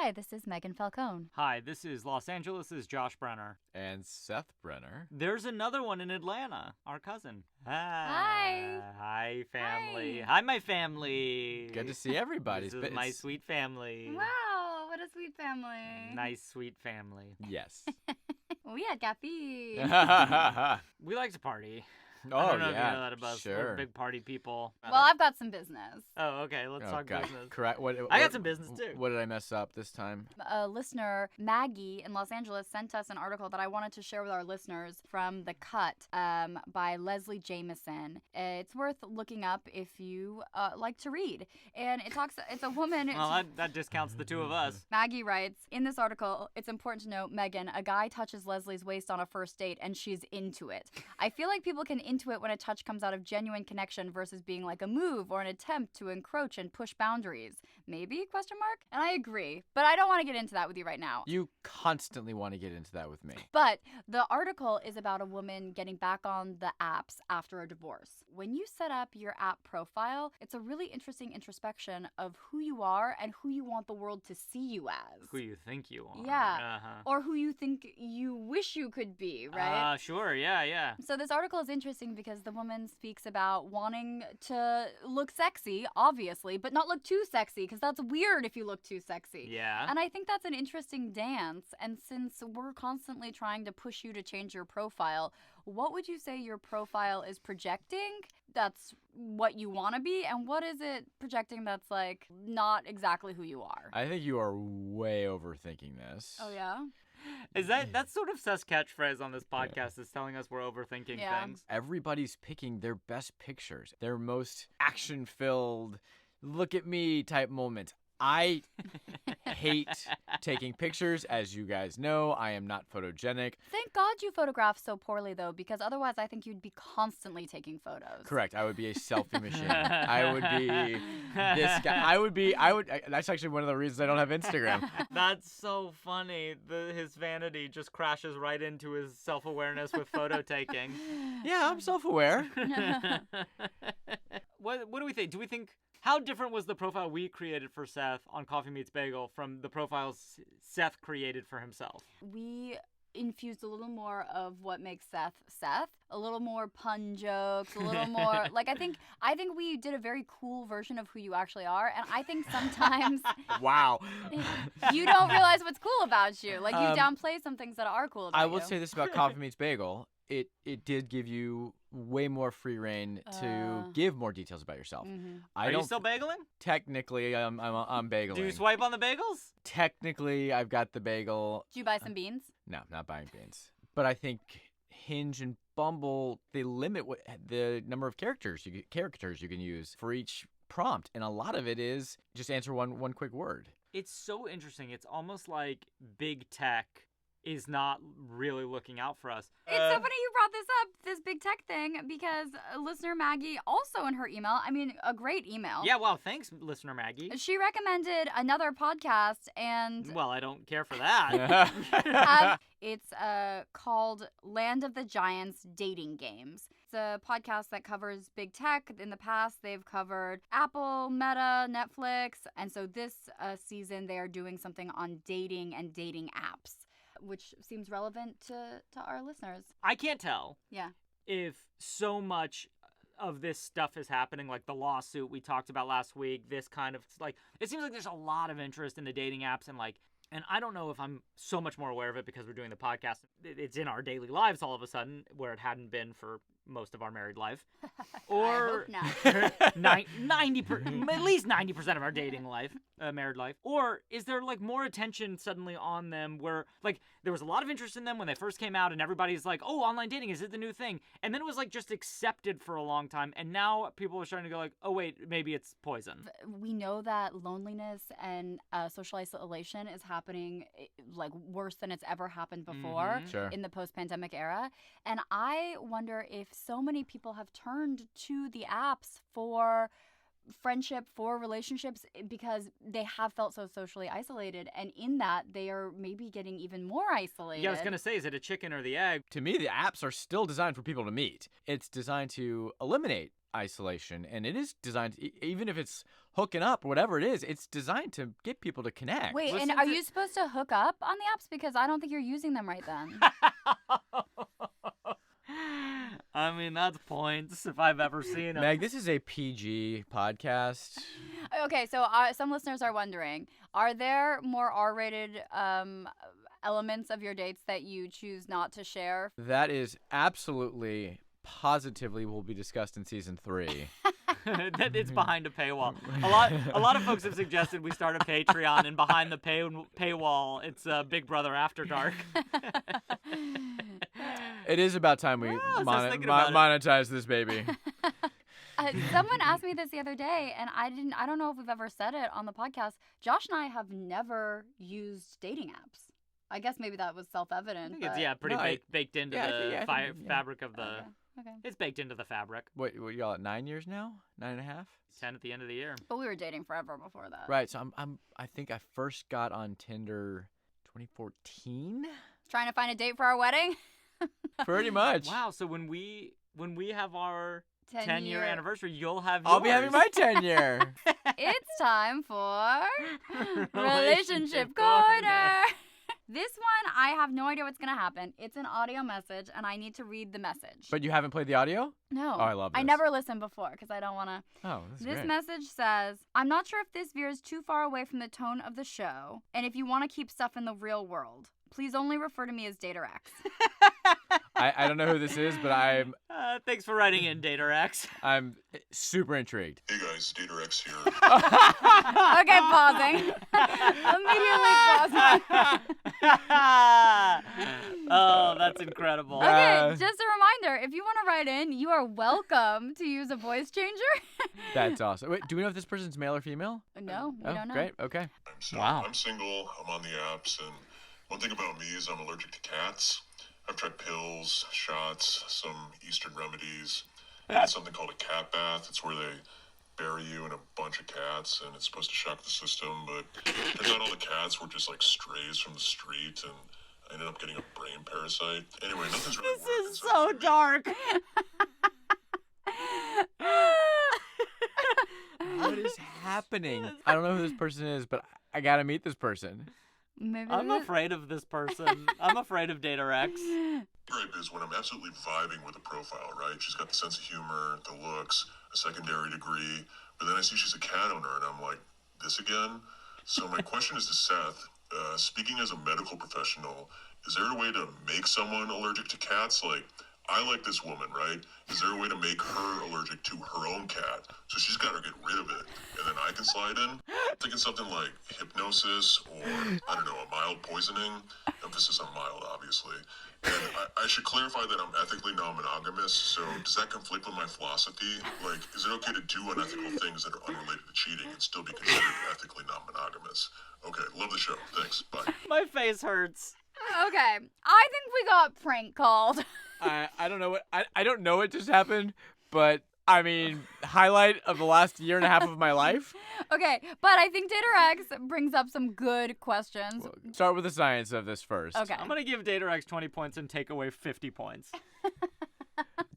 Hi, this is Megan Falcone. Hi, this is Los Angeles' Josh Brenner. And Seth Brenner. There's another one in Atlanta, our cousin. Hi. Hi, family. Hi, my family. Good to see everybody. This is my sweet family. Wow, what a sweet family. Nice, sweet family. Yes. We had caffeine. We like to party. Oh, I don't know yeah. if you know that about us. Sure. We're big party people. Well, I've got some business. Oh, okay. Let's talk Okay. business. Correct. I got some business, too. What did I mess up this time? A listener, Maggie in Los Angeles, sent us an article that I wanted to share with our listeners from The Cut by Leslie Jameson. It's worth looking up if you like to read. And it's a woman. Well, that discounts the two of us. Maggie writes, in this article, it's important to note, Megan, a guy touches Leslie's waist on a first date and she's into it. I feel like people can into it when a touch comes out of genuine connection versus being like a move or an attempt to encroach and push boundaries. Maybe? ? And I agree, but I don't want to get into that with you right now. You constantly want to get into that with me. But the article is about a woman getting back on the apps after a divorce. When you set up your app profile, it's a really interesting introspection of who you are and who you want the world to see you as. Who you think you are. Yeah. Uh-huh. Or who you think you wish you could be, right? Sure. Yeah. So this article is interesting because the woman speaks about wanting to look sexy, obviously, but not look too sexy, because that's weird if you look too sexy. Yeah. And I think that's an interesting dance. And since we're constantly trying to push you to change your profile, what would you say your profile is projecting that's what you want to be? And what is it projecting that's like not exactly who you are? I think you are way overthinking this. Oh, yeah? Is that's sort of Seth's catchphrase on this podcast is telling us we're overthinking things? Everybody's picking their best pictures, their most action-filled, look at me type moments. I hate taking pictures. As you guys know, I am not photogenic. Thank God you photograph so poorly, though, because otherwise I think you'd be constantly taking photos. Correct. I would be a selfie machine. I would be this guy. That's actually one of the reasons I don't have Instagram. That's so funny. His vanity just crashes right into his self-awareness with photo taking. Yeah, I'm self-aware. What do we think? Do we think... How different was the profile we created for Seth on Coffee Meets Bagel from the profiles Seth created for himself? We infused a little more of what makes Seth Seth, a little more pun jokes, a little more like I think we did a very cool version of who you actually are, and I think sometimes Wow. you don't realize what's cool about you. Like you downplay some things that are cool about you. I will say this about Coffee Meets Bagel. It did give you way more free reign to give more details about yourself. Mm-hmm. Are you still bageling? Technically, I'm bageling. Do you swipe on the bagels? Technically, I've got the bagel. Did you buy some beans? No, not buying beans. But I think Hinge and Bumble, they limit the number of characters you can use for each prompt, and a lot of it is just answer one quick word. It's so interesting. It's almost like big tech is not really looking out for us. It's so funny you brought this up, this big tech thing, because listener Maggie also in her email, I mean, a great email. Yeah, wow, thanks, listener Maggie. She recommended another podcast, and... Well, I don't care for that. It's called Land of the Giants Dating Games. It's a podcast that covers big tech. In the past, they've covered Apple, Meta, Netflix, and so this season they are doing something on dating and dating apps, which seems relevant to our listeners. I can't tell if so much of this stuff is happening, like the lawsuit we talked about last week, this kind of, like, it seems like there's a lot of interest in the dating apps, and I don't know if I'm so much more aware of it because we're doing the podcast. It's in our daily lives all of a sudden, where it hadn't been for most of our married life. Or I hope not. 90 at least 90% of our dating life, married life. Or is there like more attention suddenly on them where like there was a lot of interest in them when they first came out and everybody's like, oh, online dating, is it the new thing? And then it was like just accepted for a long time. And now people are starting to go like, oh, wait, maybe it's poison. We know that loneliness and social isolation is happening like worse than it's ever happened before Sure. in the post-pandemic era. And I wonder if so many people have turned to the apps for friendship, for relationships, because they have felt so socially isolated. And in that, they are maybe getting even more isolated. Yeah, I was going to say, is it a chicken or the egg? To me, the apps are still designed for people to meet. It's designed to eliminate isolation, and it is designed, even if it's hooking up or whatever it is, it's designed to get people to connect. Wait, Listen and are to- you supposed to hook up on the apps? Because I don't think you're using them right then. I mean, that's points if I've ever seen them. Meg, this is a PG podcast. Okay, so some listeners are wondering, are there more R-rated elements of your dates that you choose not to share? That is absolutely, positively will be discussed in season 3. That it's behind a paywall. A lot of folks have suggested we start a Patreon, and behind the paywall, it's Big Brother After Dark. It is about time we Well, I was just thinking about it. monetize this baby. Someone asked me this the other day, and I don't know if we've ever said it on the podcast. Josh and I have never used dating apps. I guess maybe that was I self-evident. think it's but... pretty No, baked into yeah, I the think- yeah. fabric of the. Okay. It's baked into the fabric. What y'all at 9 years now? 9.5? 10 at the end of the year. But we were dating forever before that. Right. So I think I first got on Tinder 2014. Trying to find a date for our wedding? Pretty much. Wow. So when we have our 10-year 10-year anniversary, you'll have yours. I'll be having my 10 year. It's time for Relationship Relationship Corner. This one, I have no idea what's going to happen. It's an audio message, and I need to read the message. But you haven't played the audio? No. Oh, I love I this. never listened before because I don't want to. Oh, this is This great. message says, I'm not sure if this veers too far away from the tone of the show, and if you want to keep stuff in the real world, please only refer to me as Dater X. I don't know who this is, but I'm Thanks for writing in, DaterX. super intrigued. Hey guys, Dater X here. Okay, pausing. Immediately pausing. Oh, that's incredible. Okay, just a reminder, if you want to write in, you are welcome to use a voice changer. That's awesome. Wait, do we know if this person's male or female? No, we don't know. Great. Okay. Wow. I'm single, I'm on the apps, and one thing about me is I'm allergic to cats. I've tried pills, shots, some Eastern remedies. I did something called a cat bath. It's where they bury you in a bunch of cats, and it's supposed to shock the system, but turns out all the cats were just like strays from the street, and I ended up getting a brain parasite. Anyway, nothing's really This working, is so so maybe- dark. What is happening? I don't know who this person is, but I gotta meet this person. Maybe I'm this- afraid of this person. I'm afraid of DaterX. Gripe is when I'm absolutely vibing with a profile, right? She's got the sense of humor, the looks, a secondary degree, but then I see she's a cat owner, and I'm like, this again? So my question is to Seth, speaking as a medical professional, is there a way to make someone allergic to cats? Like, I like this woman, right? Is there a way to make her allergic to her own cat? So she's got to get rid of it, and then I can slide in? I'm thinking something like hypnosis or, I don't know, a mild poisoning. Emphasis on mild, obviously. And I should clarify that I'm ethically non-monogamous, so does that conflict with my philosophy? Like, is it okay to do unethical things that are unrelated to cheating and still be considered ethically non-monogamous? Okay, love the show. Thanks. Bye. My face hurts. Okay, I think we got prank called. I don't know what I don't know what just happened, but I mean, highlight of the last year and a half of my life. Okay, but I think Dater X brings up some good questions. Well, start with the science of this first. Okay. I'm going to give DaterX 20 points and take away 50 points.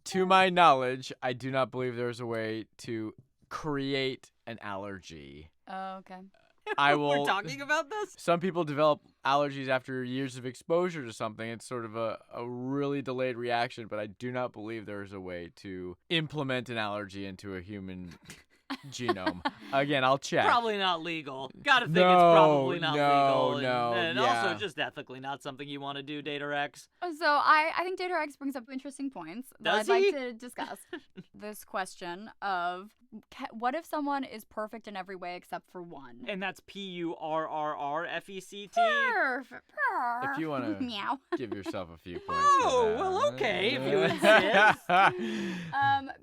To my knowledge, I do not believe there is a way to create an allergy. Oh, okay. I will. We're talking about this? Some people develop allergies after years of exposure to something. It's sort of a really delayed reaction, but I do not believe there is a way to implement an allergy into a human genome. Again, I'll check. Probably not legal. Gotta think No, it's probably not no, legal. no, And yeah. also just ethically not something you want to do, DaterX. So I think Dater X brings up interesting points that Does I'd he? like to discuss. This question of what if someone is perfect in every way except for one? And that's PURRRFECT. Perfect. If you wanna- Meow. Give yourself a few points. for Oh, that. well, okay, if you insist.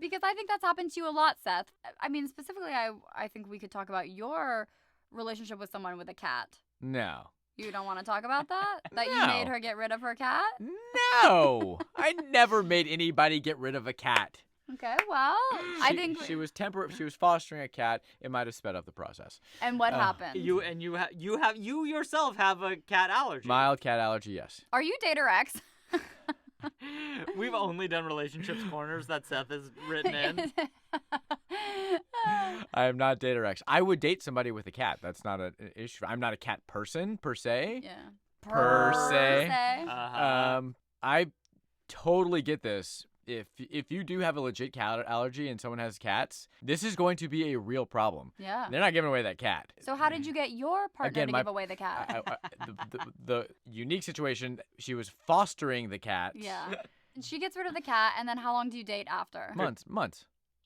Because I think that's happened to you a lot, Seth. I mean, specifically, I think we could talk about your relationship with someone with a cat. No. You don't want to talk about that? That you No. made her get rid of her cat? No. I never made anybody get rid of a cat. Okay, well, I think. She was fostering a cat. It might have sped up the process. And what happened? You yourself have a cat allergy. Mild cat allergy, yes. Are you Dater X? We've only done relationships corners that Seth has written in. I am not Dater X. I would date somebody with a cat. That's not an issue. I'm not a cat person per se. Yeah. Per se. Uh-huh. I totally get this. If you do have a legit cat allergy and someone has cats, this is going to be a real problem. Yeah. They're not giving away that cat. So how did you get your partner to give away the cat? The unique situation, she was fostering the cat. Yeah. She gets rid of the cat, and then how long do you date after? Months.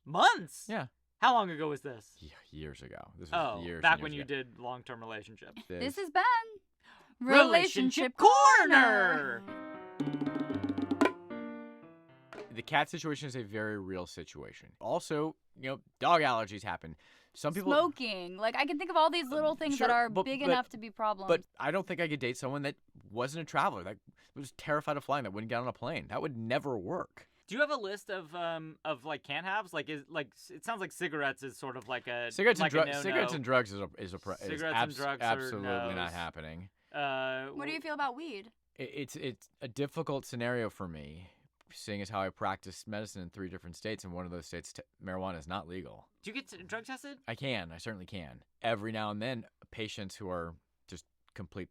Months? Yeah. How long ago was this? Years ago. This was years back and when years you ago. did long-term relationships. This has been Relationship Corner. The cat situation is a very real situation. Also, dog allergies happen. Some people Smoking. Like, I can think of all these little things sure, that are but- big but- enough to be problems. But I don't think I could date someone that wasn't a traveler, that was terrified of flying, that wouldn't get on a plane. That would never work. Do you have a list of like can't haves? Like it sounds like cigarettes is sort of like a Cigarettes like and a no-no. cigarettes and drugs is Cigarettes and drugs are absolutely not no's. happening. What do you feel about weed? It's a difficult scenario for me, seeing as how I practice medicine in 3 different states, and one of those states marijuana is not legal. Do you get drug tested? I certainly can. Every now and then, patients who are just complete,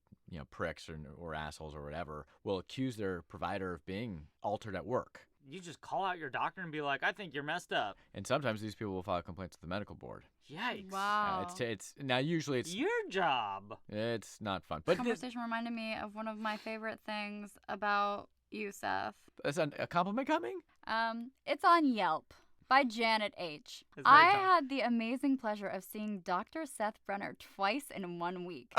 pricks or assholes or whatever will accuse their provider of being altered at work. You just call out your doctor and be like, I think you're messed up. And sometimes these people will file complaints to the medical board. Yikes. Wow. It's now usually it's your job. It's not fun, but Conversation reminded me of one of my favorite things about you, Seth. Is a compliment coming? It's on Yelp by Janet H. I had the amazing pleasure of seeing Dr. Seth Brenner twice in 1 week.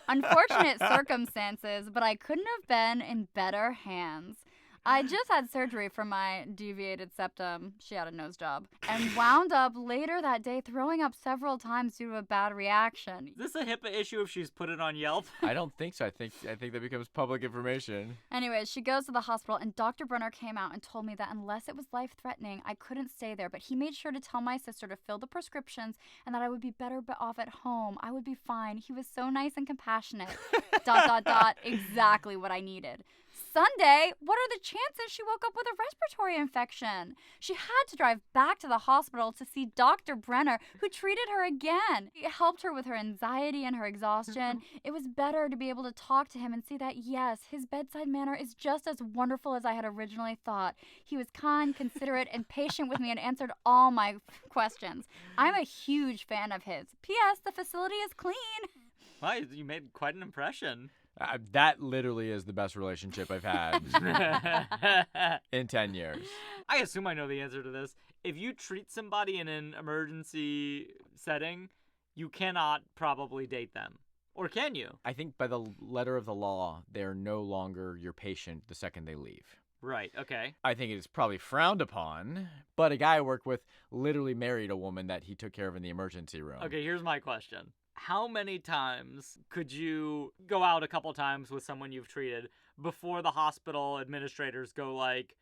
Unfortunate circumstances, but I couldn't have been in better hands. I just had surgery for my deviated septum. She had a nose job. And wound up later that day throwing up several times due to a bad reaction. Is this a HIPAA issue if she's put it on Yelp? I don't think so. I think that becomes public information. Anyways, she goes to the hospital, and Dr. Brenner came out and told me that unless it was life-threatening, I couldn't stay there. But he made sure to tell my sister to fill the prescriptions and that I would be better off at home. I would be fine. He was so nice and compassionate. ... Exactly what I needed. Sunday, what are the chances she woke up with a respiratory infection? She had to drive back to the hospital to see Dr. Brenner, who treated her again. He helped her with her anxiety and her exhaustion. It was better to be able to talk to him and see that, yes, his bedside manner is just as wonderful as I had originally thought. He was kind, considerate, and patient with me and answered all my questions. I'm a huge fan of his. P.S. The facility is clean. Wow, you made quite an impression. That literally is the best relationship I've had in 10 years. I assume I know the answer to this. If you treat somebody in an emergency setting, you cannot probably date them. Or can you? I think by the letter of the law, they're no longer your patient the second they leave. Right, okay. I think it is probably frowned upon, but a guy I worked with literally married a woman that he took care of in the emergency room. Okay, here's my question. How many times could you go out a couple times with someone you've treated before the hospital administrators go like,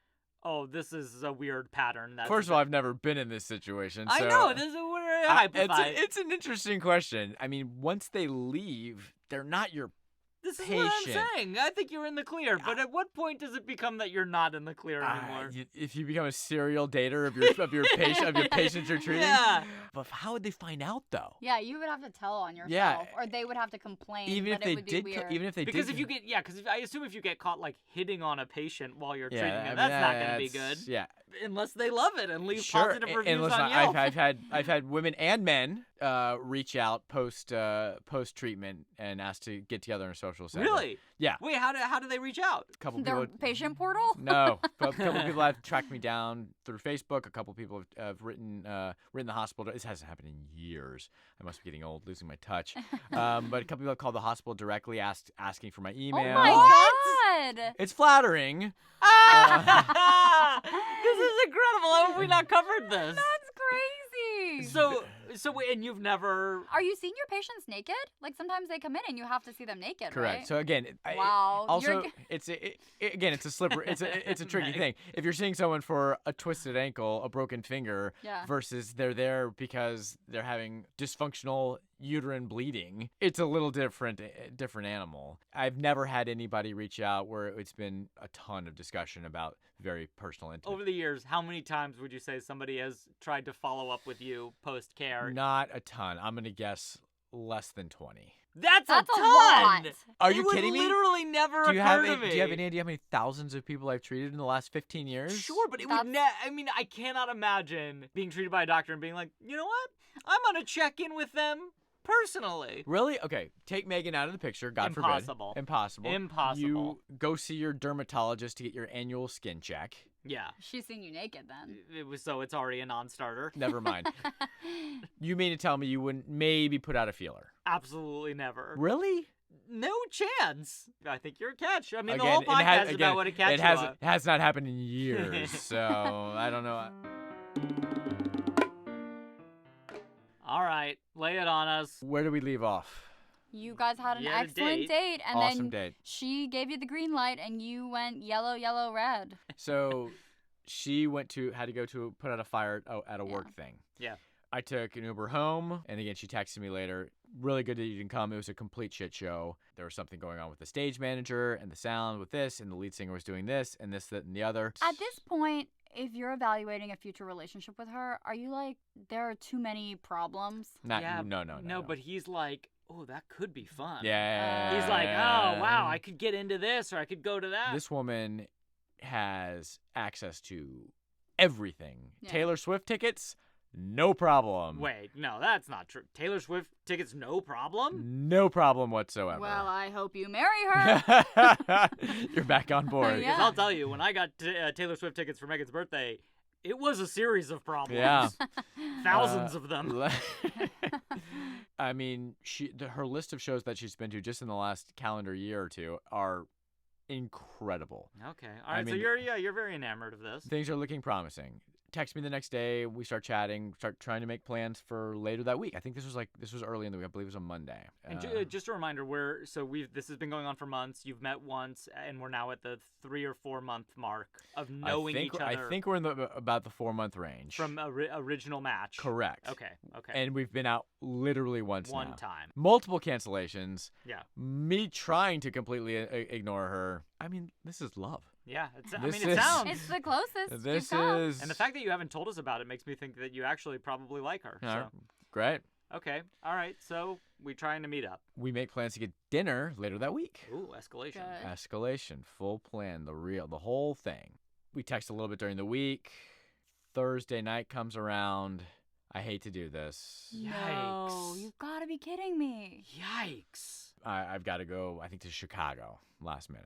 oh, this is a weird pattern? First of all, I've never been in this situation. So I know. This is we're hypothesizing. It's an interesting question. I mean, once they leave, they're not your This is patient. what I'm saying. I think you're in the clear. But at what point does it become that you're not in the clear anymore? If you become a serial dater of your patients you're treating. Yeah. But how would they find out though? Yeah, you would have to tell on yourself, Yeah. or they would have to complain. Even if but they it would be did, weird. even if they Because did, if you get I assume if you get caught like hitting on a patient while you're treating I them, mean, that's not going to be good. Yeah. Unless they love it and leave Sure. positive reviews And listen, on Yelp. I've had women and men reach out post treatment and ask to get together in a social setting. Really? Yeah. Wait, how do they reach out? A couple Their people. patient portal? No, a couple people have tracked me down through Facebook. A couple people have written the hospital. This hasn't happened in years. I must be getting old, losing my touch. But a couple people have called the hospital directly, asking for my email. Oh my God! It's flattering. This is incredible. How have we not covered this? That's crazy. So So, and you've never... Are you seeing your patients naked? Like sometimes they come in and you have to see them naked, Correct. right? So again, Wow. also, it's a slippery. It's a tricky thing. If you're seeing someone for a twisted ankle, a broken finger, Yeah. versus they're there because they're having dysfunctional uterine bleeding, it's a little different animal. I've never had anybody reach out where it's been a ton of discussion about very personal, intimate. Over the years, how many times would you say somebody has tried to follow up with you post-care? Not a ton. I'm gonna guess less than 20. That's a ton! lot. Are you it would kidding me? literally never Do you occur have to me. Do you have any idea how many thousands of people I've treated in the last 15 years? Sure, but it would I mean, I cannot imagine being treated by a doctor and being like, you know what? I'm gonna check in with them personally. Really? Okay, take Megan out of the picture. God Impossible. forbid. Impossible. Impossible. You go see your dermatologist to get your annual skin check. Yeah. She's seen you naked then. It's already a non-starter. Never mind. You mean to tell me you wouldn't maybe put out a feeler? Absolutely never. Really? No chance. I think you're a catch. I mean, the Again, whole it podcast has- is again, about what a catch it you has are. has not happened in years, so I don't know. All right, lay it on us. Where do we leave off? You guys had an You had a excellent date, and Awesome then date. she gave you the green light, and you went yellow, yellow, red. So she had to go to put out a fire at a work thing. Yeah. I took an Uber home, and again, she texted me later. Really good that you didn't come. It was a complete shit show. There was something going on with the stage manager and the sound with this, and the lead singer was doing this, and this, that, and the other. At this point, if you're evaluating a future relationship with her, are you like, there are too many problems? No. But he's like, oh, that could be fun. Yeah. He's like, oh, wow, I could get into this or I could go to that. This woman has access to everything. Yeah. Taylor Swift tickets, no problem. Wait, no, that's not true. Taylor Swift tickets, no problem? No problem whatsoever. Well, I hope you marry her. You're back on board. Yeah. Because I'll tell you, when I got Taylor Swift tickets for Megan's birthday, it was a series of problems. Yeah. Thousands of them. I mean, her list of shows that she's been to just in the last calendar year or two are incredible. Okay. All right. I So mean, you're very enamored of this. Things are looking promising. Text me the next day. We start chatting. Start trying to make plans for later that week. I think this was early in the week. I believe it was a Monday. And just a reminder, this has been going on for months. You've met once, and we're now at the 3 or 4 month mark of knowing each other. I think we're in about the 4-month range from original match. Correct. Okay. And we've been out literally once One now. time. Multiple cancellations. Yeah. Me trying to completely ignore her. I mean, this is love. Yeah. It This sounds. It's the closest. This you've come. is. And the fact that you haven't told us about it makes me think that you actually probably like her. Yeah, So. great. Okay. All right. So we're trying to meet up. We make plans to get dinner later that week. Ooh, escalation. Good. Escalation, full plan, the whole thing. We text a little bit during the week. Thursday night comes around. I hate to do this. No, Yikes. you've got to be kidding me. Yikes. I've got to go, I think, to Chicago last minute.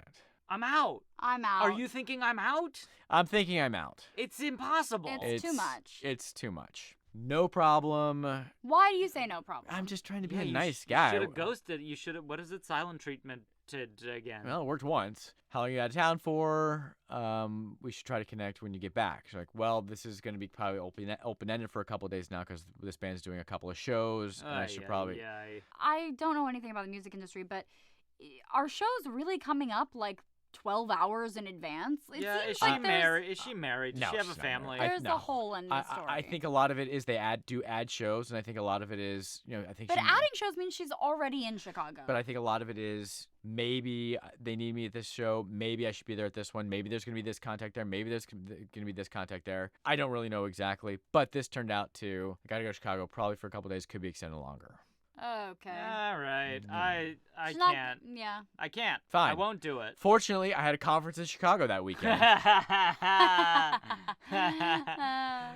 I'm out. I'm out. Are you thinking I'm out? I'm thinking I'm out. It's impossible. It's too much. It's too much. No problem. Why do you say no problem? I'm just trying to be Yeah, a you nice You guy. should have ghosted. You should have. What is it? Silent treatment again. Well, it worked once. How long are you out of town for? We should try to connect when you get back. She's like, well, this is going to be probably open-ended for a couple of days now because this band's doing a couple of shows. And I should probably... I don't know anything about the music industry, but are shows really coming up like 12 hours in advance? It seems is she like married? Is she married? Does No, she have a she's not family? married. There's a hole in the story. I think a lot of it is they do add shows, and I think a lot of it is, I think But adding shows means she's already in Chicago. But I think a lot of it is maybe they need me at this show. Maybe I should be there at this one. Maybe there's going to be this contact there. Maybe there's going to be this contact there. I don't really know exactly. But this turned out to, I got to go to Chicago probably for a couple of days. Could be extended longer. Okay. All right. Mm. I She's not- can't. Yeah. I can't. Fine. I won't do it. Fortunately, I had a conference in Chicago that weekend.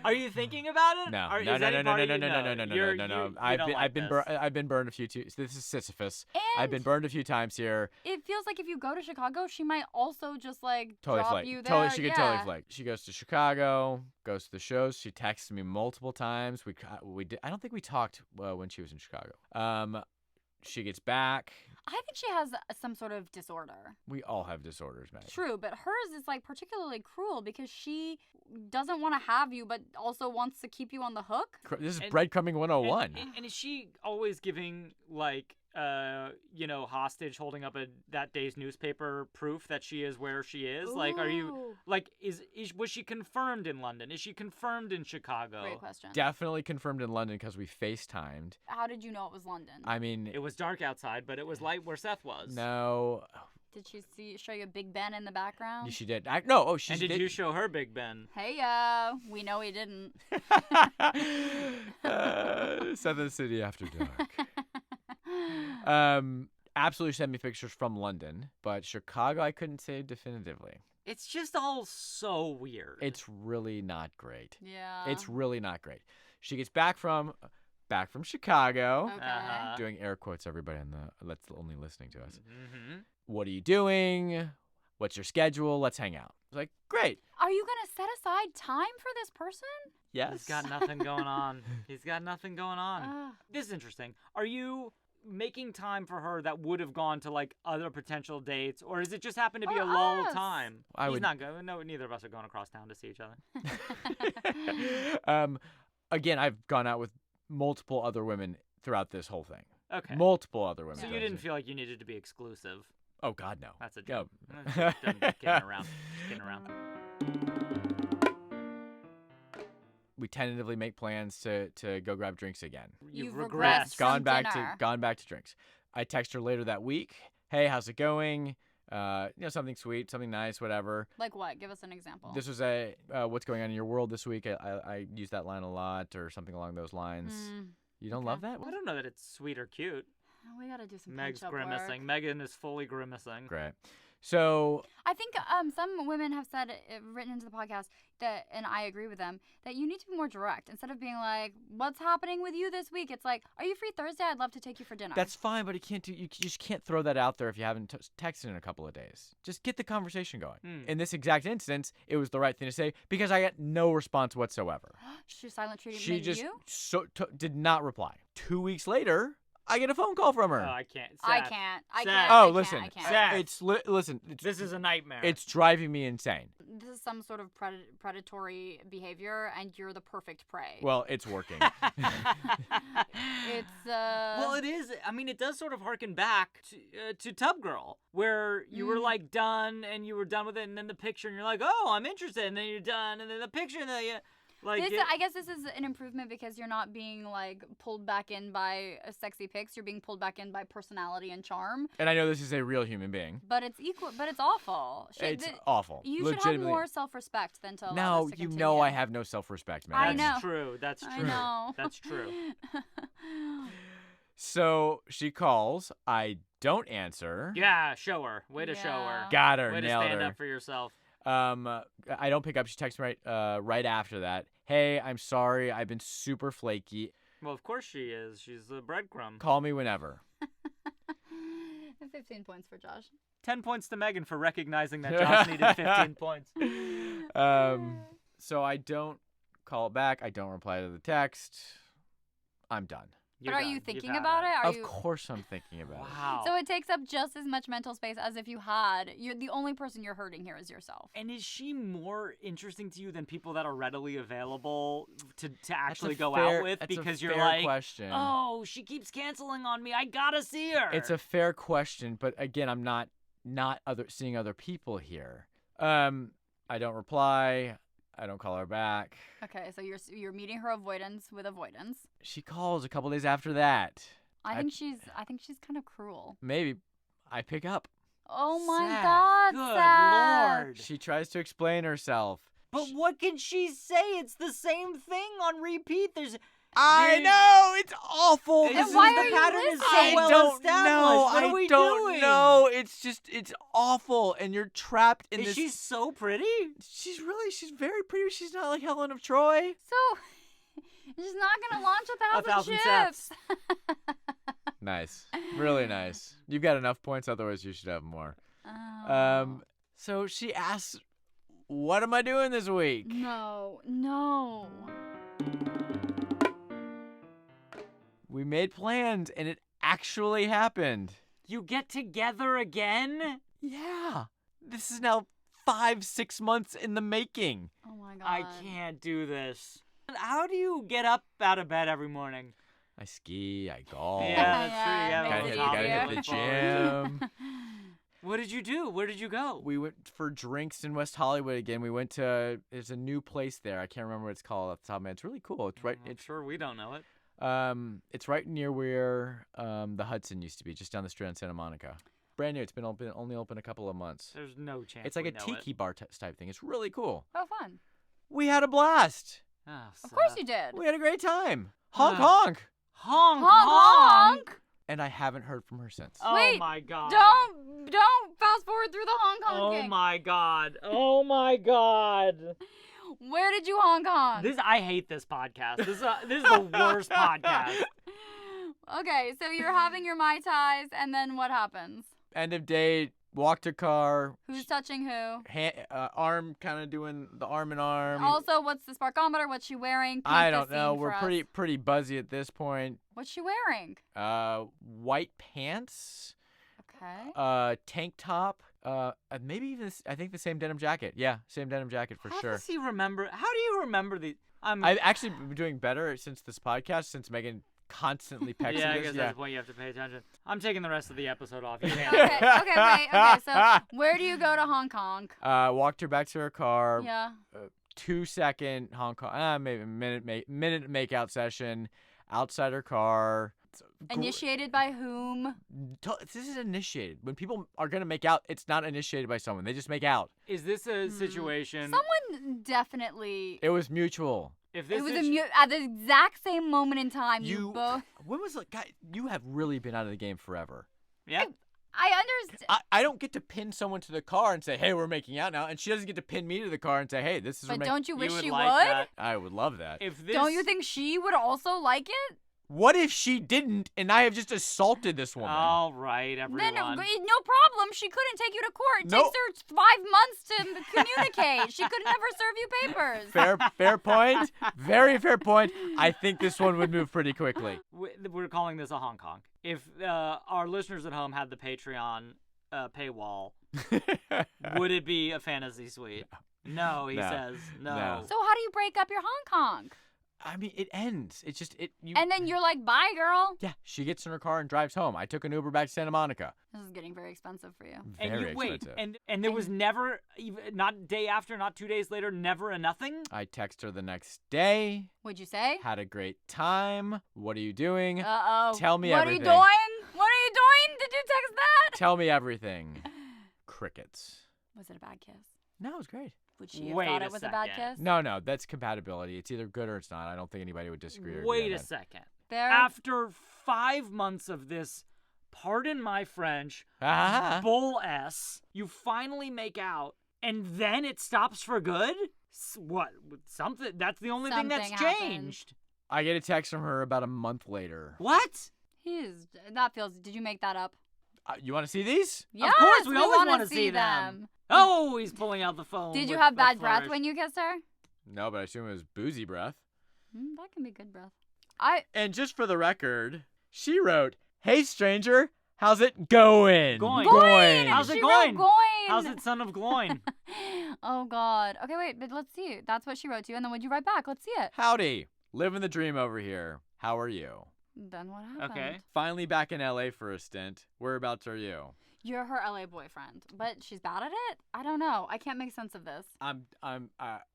Are you thinking about it? No, Or no. is any part of you- No. you don't like this. I've been burned a few times. This is Sisyphus. And I've been burned a few times here. it feels like if you go to Chicago, she might also just like Totally drop flake. you there. She could totally flake. She goes to Chicago, goes to the shows. She texted me multiple times. We did. I don't think we talked when she was in Chicago. She gets back. I think she has some sort of disorder. We all have disorders, Meg. True, but hers is like particularly cruel because she doesn't want to have you, but also wants to keep you on the hook. This is And- breadcrumbing 101. And is she always giving like hostage holding up that day's newspaper proof that she is where she is? Like, are you Ooh. like was she confirmed in London? Is she confirmed in Chicago? Great question. Definitely confirmed in London because we FaceTimed. How did you know it was London? I mean, It was dark outside, but it was light where Seth was. no. Did she show you Big Ben in the background? She did. No, oh, she And did you show her Big Ben? Hey, we know he didn't. Southern City After Dark. Absolutely sent me pictures from London, but Chicago I couldn't say definitively. It's just all so weird. It's really not great. Yeah. It's really not great. She gets back from Chicago. Okay. Uh-huh. Doing air quotes, everybody that's only listening to us. Mm-hmm. What are you doing? What's your schedule? Let's hang out. I was like, great. Are you going to set aside time for this person? Yes. He's got nothing going on. He's got nothing going on. Ugh. This is interesting. Are you making time for her that would have gone to like other potential dates, or does it just happen to be Or a lull us. time? I He's would- not going. No, neither of us are going across town to see each other. Again, I've gone out with multiple other women throughout this whole thing. Okay. Multiple other women. So Yeah. you didn't feel like you needed to be exclusive. Oh God, no. That's a Go. joke. Just kidding around. Just kidding around. We tentatively make plans to go grab drinks again. You've regressed. regressed from Gone back dinner. to drinks. I text her later that week. Hey, how's it going? Something sweet, something nice, whatever. Like what? Give us an example. This was what's going on in your world this week. I use that line a lot, or something along those lines. You don't okay. love that? I don't know that it's sweet or cute. We got to do some Meg's punch-up grimacing. work. Megan is fully grimacing. Great. So I think some women have said, written into the podcast, that, and I agree with them, that you need to be more direct. Instead of being like, what's happening with you this week? It's like, are you free Thursday? I'd love to take you for dinner. that's fine, but you just can't throw that out there if you haven't texted in a couple of days. Just get the conversation going. In this exact instance, it was the right thing to say because I got no response whatsoever. She silent treated She just you? did not reply. 2 weeks later, I get a phone call from her. Oh, I can't. I Seth. can't. I Seth. can't. Oh, I can't, listen. I can't. Seth. Listen. This is a nightmare. It's driving me insane. This is some sort of predatory behavior, and you're the perfect prey. Well, it's working. It's Well, it is. I mean, it does sort of harken back to Tub Girl, where you were like done and you were done with it, and then the picture, and you're like, oh, I'm interested, and then you're done, and then the picture, and then you like. I guess this is an improvement because you're not being like pulled back in by sexy pics. You're being pulled back in by personality and charm. And I know this is a real human being. But it's equal. But it's awful. It's awful. You should have Legitimately. more self-respect than to allow No, this to you continue. know I have no self-respect, man. I That's know. true. That's true. I know. That's true. So she calls. I don't answer. Yeah, show her. Way to show Yeah. her. Got her. Way to Nailed stand her. up for yourself. I don't pick up. She texts me right after that. Hey, I'm sorry. I've been super flaky. Well, of course she is. She's a breadcrumb. Call me whenever. 15 points for Josh. 10 points to Megan for recognizing that Josh needed 15 points. So I don't call back. I don't reply to the text. I'm done. You're But are done. you You've thinking had about it? Are Of you? course I'm thinking about it. Wow. So it takes up just as much mental space as if you had. You're the only person you're hurting here is yourself. And is she more interesting to you than people that are readily available to That's a actually go fair- out with? that's a Because you're fair like, question. oh, she keeps canceling on me. I gotta see her. It's a fair question, but again, I'm not seeing other people here. I don't reply. I don't call her back. Okay, so you're meeting her avoidance with avoidance. She calls a couple days after that. I think she's kind of cruel. Maybe I pick up. Oh my Seth, God, good Seth. Lord. She tries to explain herself. But what can she say? It's the same thing on repeat. I know it's awful. It's Then just why the are you pattern is so listening? well I don't established. know. What are I we don't doing? know. It's awful, and you're trapped in Is this. she so pretty? She's very pretty. She's not like Helen of Troy. So she's not gonna launch a thousand Seths. chips. Nice, really nice. You've got enough points. Otherwise, you should have more. Oh. So she asks, "What am I doing this week?" No. We made plans, and it actually happened. You get together again? Yeah. This is now 5-6 months in the making. Oh my god. I can't do this. How do you get up out of bed every morning? I ski, I golf. Yeah, that's true. You Yeah, have makes a it Gotta easier. hit the gym. What did you do? Where did you go? We went for drinks in West Hollywood again. We went to, there's a new place there. I can't remember what it's called off the top of my head. It's really cool. It's right, I'm sure we don't know it. it's right near where the Hudson used to be, just down the street on Santa Monica. Brand new. It's been only open a couple of months. There's no chance. It's like we a know tiki bar type thing. It's really cool. Oh, fun. We had a blast. Oh, Of course Seth. you did. We had a great time. Honk Ah. honk. Honk, Honk, honk. And I haven't heard from her since. Oh Wait, my god. Don't fast forward through the honk Oh honking. my god. Oh my god. Where did you honk honk? I hate this podcast. This is the worst podcast. Okay, so you're having your Mai Tais, and then what happens? End of date. Walked to car. Who's touching who? Arm kind of doing the arm in arm. Also, what's the sparkometer? What's she wearing? Paint I the don't know. scene We're for us. pretty buzzy at this point. What's she wearing? White pants. Okay. Tank top. Maybe even I think the same denim jacket. Yeah, same denim jacket for How sure. does he remember? How do you remember these? I've actually been doing better since this podcast, since Megan constantly pecks Yeah, at I this. guess that's the point you have to pay attention. I'm taking the rest of the episode off. You Okay, handle it. wait. Okay, so where do you go to Hong Kong? Walked her back to her car. Yeah. 2-second Hong Kong, maybe a minute makeout session outside her car. Initiated by whom? This is initiated. When people are gonna make out, it's not initiated by someone. They just make out. Is this a situation? Someone definitely. It was mutual. If this It was is at the exact same moment in time. You both. When was it? Guy, you have really been out of the game forever. yeah. I understand. I don't get to pin someone to the car and say, "Hey, we're making out now," and she doesn't get to pin me to the car and say, "Hey, this is." But don't you wish would she like would? that. I would love that. If this Don't you think she would also like it? What if she didn't, and I have just assaulted this woman? All right, everyone. Then no problem. She couldn't take you to court. It No. takes her 5 months to communicate. She could never serve you papers. Fair point. Very fair point. I think this one would move pretty quickly. We're calling this a Hong Kong. If our listeners at home had the Patreon paywall, would it be a fantasy suite? No, he No. says no. No. So how do you break up your Hong Kong? I mean, it ends. It's just you. And then you're like, bye, girl. Yeah, she gets in her car and drives home. I took an Uber back to Santa Monica. This is getting very expensive for you. And Very you wait, expensive. and there was never even not day after, not 2 days later, never a nothing. I text her the next day. What'd you say? Had a great time. What are you doing? Uh-oh. Tell me what everything. What are you doing? What are you doing? Did you text that? Tell me everything. Crickets. Was it a bad kiss? No, it was great. Would she have Wait thought a it was a bad second. kiss? No, that's compatibility. It's either good or it's not. I don't think anybody would disagree. Or agree Wait on a that. second. There. After 5 months of this, pardon my French, Ah. bull s, you finally make out, and then it stops for good? What? Something? That's the only thing that's Something happened. changed. I get a text from her about a month later. What? Did you make that up? You want to see these? Yes, course, we always wanna wanna see them. them. Oh, he's pulling out the phone. Did you with have a bad breath flourish. when you kissed her? No, but I assume it was boozy breath. That can be good breath. And just for the record, she wrote, "Hey stranger, how's it going?" Going. How's it She going? wrote going. How's it, son of Gloin? Oh God. Okay, wait, but let's see. That's what she wrote to you, and then what'd you write back? Let's see it. Howdy. Living the dream over here. How are you? Then what happened? Okay. Finally back in LA for a stint. Whereabouts are you? You're her LA boyfriend, but she's bad at it? I don't know. I can't make sense of this.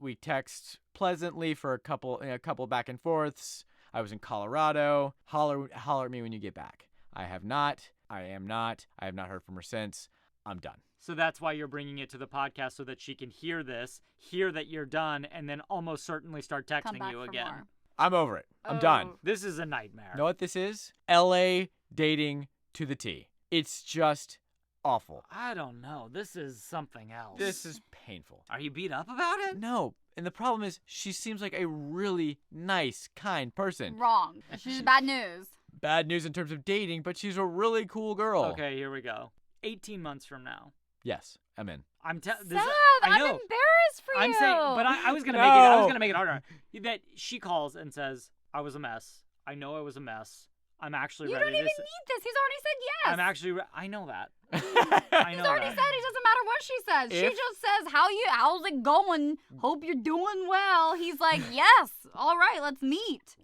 We text pleasantly for a couple back and forths. I was in Colorado. Holler at me when you get back. I am not. I have not heard from her since. I'm done. So that's why you're bringing it to the podcast so that she can hear this, hear that you're done, and then almost certainly start Come texting back you for again. more. I'm over it. I'm done. Oh. This is a nightmare. Know what this is? LA dating to the T. It's just awful. I don't know. This is something else. This is painful. Are you beat up about it? No. And the problem is, she seems like a really nice, kind person. Wrong. She's bad news. Bad news in terms of dating, but she's a really cool girl. Okay, here we go. 18 months from now. Yes, I'm in. Seth, I know. I'm embarrassed for you. I'm saying, but I was gonna No. make it. I was gonna make it harder. That she calls and says, "I was a mess. I know I was a mess. I'm actually You ready don't to. even need this. He's already said yes. I'm actually. I know that. I He's know already that. said it doesn't matter what she says. She If- just says, how's it going? Hope you're doing well. He's like, yes. All right, let's meet.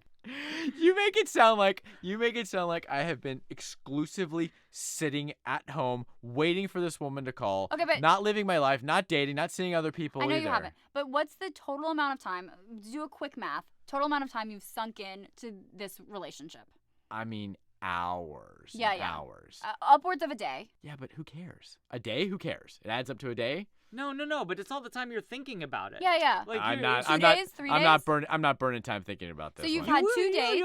You make it sound like I have been exclusively sitting at home waiting for this woman to call. Okay, but- not living my life, not dating, not seeing other people I know either. you haven't. But what's the total amount of time? Do a quick math. Total amount of time you've sunk in to this relationship. I mean, hours. Yeah, and yeah. hours. Upwards of a day. Yeah, but who cares? A day? Who cares? It adds up to a day. No. But it's all the time you're thinking about it. Yeah, yeah. Like I'm you're, not. 2 I'm not. days, 3 I'm days? not burning. I'm not burning time thinking about this. So you've one. had 2 days.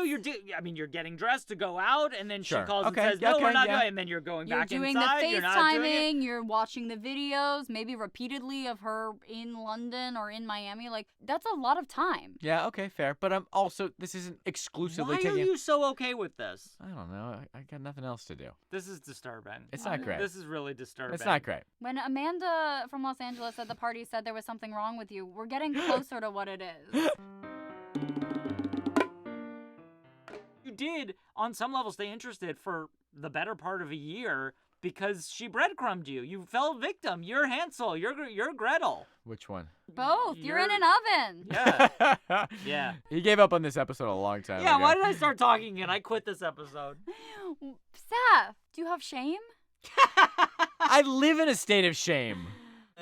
You're getting dressed to go out, and then Sure. she calls Okay, and says, "No, okay, we're not yeah. doing." And then you're going You're back doing inside. the You're not doing it. FaceTiming, you're watching the videos, maybe repeatedly of her in London or in Miami. Like, that's a lot of time. Yeah. Okay. Fair. But I'm also. This isn't exclusively Why taking. are you so okay with this? I don't know. I got nothing else to do. This is disturbing. It's not great. This is really disturbing. It's not great. When Amanda from Los Angeles at the party said there was something wrong with you, we're getting closer to what it is. You did, on some level, stay interested for the better part of a year because she breadcrumbed you. You fell victim. You're Hansel. You're Gretel. Which one? Both. You're in You're- an oven. Yeah. Yeah. He gave up on this episode a long time Yeah, ago. why did I start talking and I quit this episode? Seth, do you have shame? I live in a state of shame.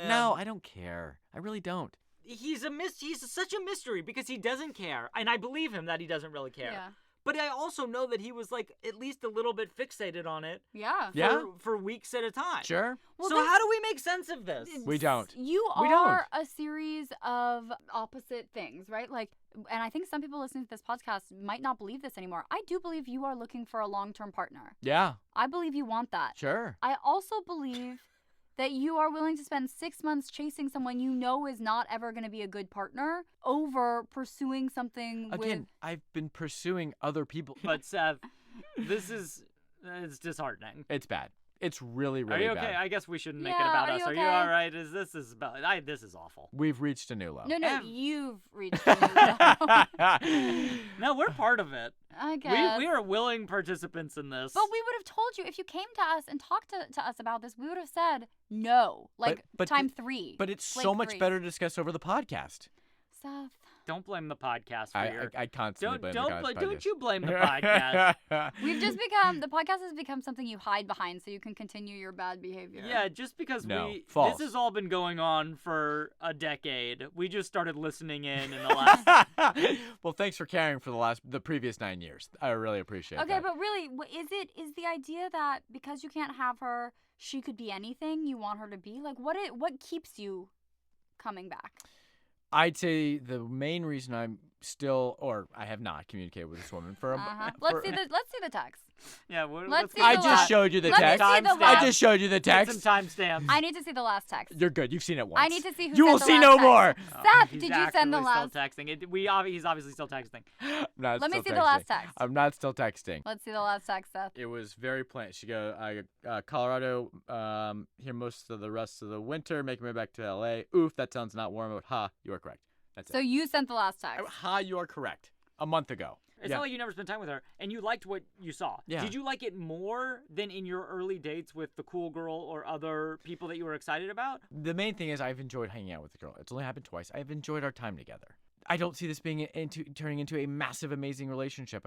No, I don't care. I really don't. He's such a mystery because he doesn't care. And I believe him that he doesn't really care. Yeah. But I also know that he was like at least a little bit fixated on it Yeah. Yeah. for weeks at a time. Sure. Well, so this- how do we make sense of this? We don't. You We are a series of opposite things, right? Like, and I think some people listening to this podcast might not believe this anymore. I do believe you are looking for a long-term partner. Yeah. I believe you want that. Sure. I also believe that you are willing to spend 6 months chasing someone you know is not ever going to be a good partner over pursuing something Again, I've been pursuing other people. But Seth, it's disheartening. It's bad. It's really, Are really you okay? bad. I guess we shouldn't make it Yeah, about are us. you Are you okay? all right? This is awful. We've reached a new low. with. No, Ev- you've reached a new low. No, we're part of it. I guess. We are willing participants in this. But we would have told you if you came to us and talked to us about this, we would have said no, like But time 3. But it's Like so much 3. better to discuss over the podcast. Seth. Don't blame the podcast for your. I constantly blame the podcast. Don't you blame the podcast. We've just become, the podcast has become something you hide behind so you can continue your bad behavior. Yeah, just because No, false. this has all been going on for a decade. We just started listening in the last. Well, thanks for caring for the previous 9 years. I really appreciate Okay, that. but really, is the idea that because you can't have her, she could be anything you want her to be? Like, what keeps you coming back? I'd say the main reason I'm still, or I have not communicated with this woman for a. Let's see the text. Yeah, Let's see I the just last- showed you the Let me text. see the I last- just showed you the Get text. some timestamps. I need to see the last text. You're good. You've seen it once. I need to see who You sent will the see last no text. more. Seth, He's did you send the actively last? Still texting. He's obviously still texting. I'm not Let me still see the last texting. text. I'm not still texting. Let's see the last text, Seth. It was very plain. She go, Colorado, here most of the rest of the winter, making my way back to LA. Oof, that sounds not warm. But ha, you are correct. That's So it. you sent the last text. Ha, you are correct. A month ago. It's Yeah. not like you never spent time with her, and you liked what you saw. Yeah. Did you like it more than in your early dates with the cool girl or other people that you were excited about? The main thing is I've enjoyed hanging out with the girl. It's only happened twice. I've enjoyed our time together. I don't see this being turning into a massive, amazing relationship.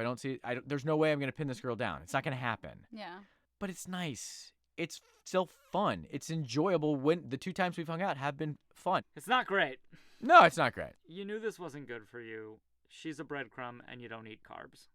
There's no way I'm going to pin this girl down. It's not going to happen. Yeah. But it's nice. It's still fun. It's enjoyable. When the 2 times we've hung out have been fun. It's not great. No, it's not great. You knew this wasn't good for you. She's a breadcrumb, and you don't eat carbs.